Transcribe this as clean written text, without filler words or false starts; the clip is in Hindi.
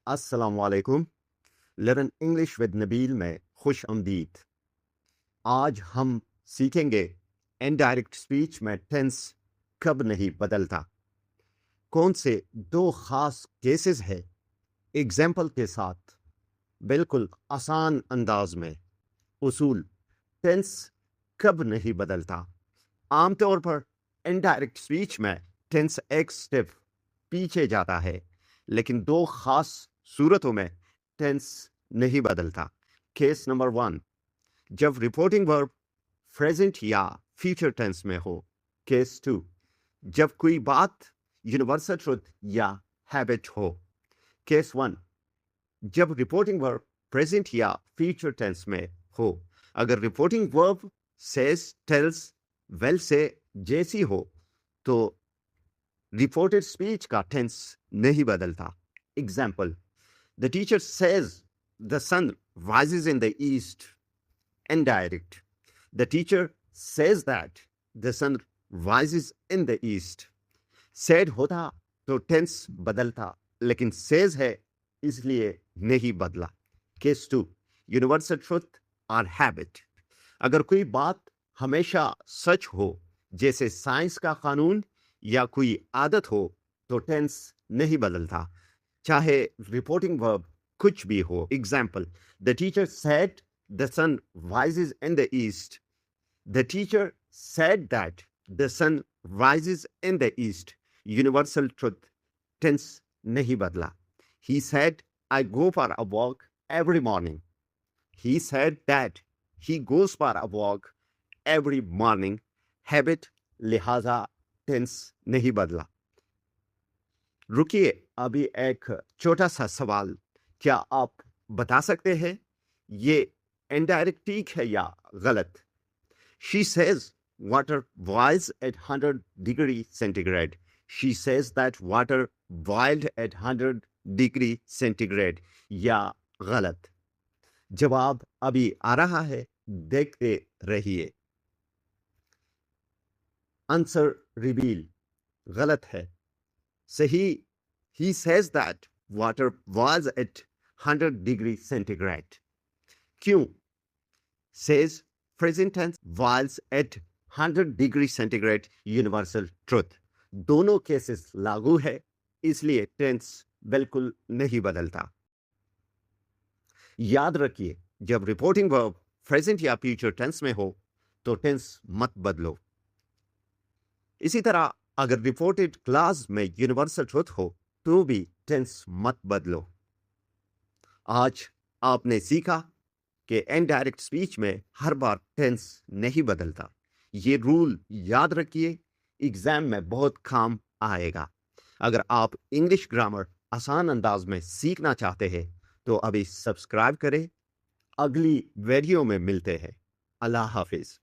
अस्सलाम वालेकुम। लर्न इंग्लिश विद नबील में खुश आमदीद। आज हम सीखेंगे इनडायरेक्ट स्पीच में टेंस कब नहीं बदलता। कौन से दो खास केसेस है एग्जाम्पल के साथ बिल्कुल आसान अंदाज में। उसूल टेंस कब नहीं बदलता। आमतौर पर इनडायरेक्ट स्पीच में टेंस एक स्टेप पीछे जाता है, लेकिन दो खास सूरतों में टेंस नहीं बदलता। केस नंबर 1, जब रिपोर्टिंग वर्ब प्रेजेंट या फ्यूचर टेंस में हो। केस 2, जब कोई बात यूनिवर्सल ट्रुथ या हैबिट हो। केस 1, जब रिपोर्टिंग वर्ब प्रेजेंट या फ्यूचर टेंस में हो। अगर reporting verb says, tells, will से जैसी हो तो रिपोर्टेड स्पीच का टेंस नहीं बदलता। Example, the teacher says the sun rises in the east. Indirect, the teacher says that the sun rises in the east. said होता तो टेंस बदलता, लेकिन says है इसलिए नहीं बदला। केस 2, यूनिवर्सल ट्रुथ और हैबिट। अगर कोई बात हमेशा सच हो, जैसे साइंस का कानून या कोई आदत हो, तो टेंस नहीं बदलता, चाहे रिपोर्टिंग वर्ब कुछ भी हो। Example, the teacher said the sun rises in the east. The teacher said that the sun rises in the east. Universal truth, tense नहीं बदला। He said, I go for a walk every morning. He said that he goes for a walk every morning. Habit, लिहाजा tense नहीं बदला। रुकिए, अभी एक छोटा सा सवाल। क्या आप बता सकते हैं ये इनडायरेक्ट ठीक है या गलत? She says water boils at 100 degree centigrade. She says that water boiled at 100 degree centigrade. या गलत? जवाब अभी आ रहा है, देखते रहिए। आंसर रिवील गलत है। सही, he says that water boils at 100 degree centigrade. क्यों? says present tense boils at 100 degree centigrade, universal truth. दोनों केसेस लागू है, इसलिए टेंस बिल्कुल नहीं बदलता। याद रखिए, जब रिपोर्टिंग वर्ब प्रेजेंट या फ्यूचर टेंस में हो तो टेंस मत बदलो। इसी तरह अगर रिपोर्टेड क्लास में यूनिवर्सल ट्रुथ हो तो भी टेंस मत बदलो। आज आपने सीखा कि इनडायरेक्ट स्पीच में हर बार टेंस नहीं बदलता। ये रूल याद रखिए, एग्जाम में बहुत काम आएगा। अगर आप इंग्लिश ग्रामर आसान अंदाज में सीखना चाहते हैं तो अभी सब्सक्राइब करें। अगली वीडियो में मिलते हैं। अल्लाह हाफिज।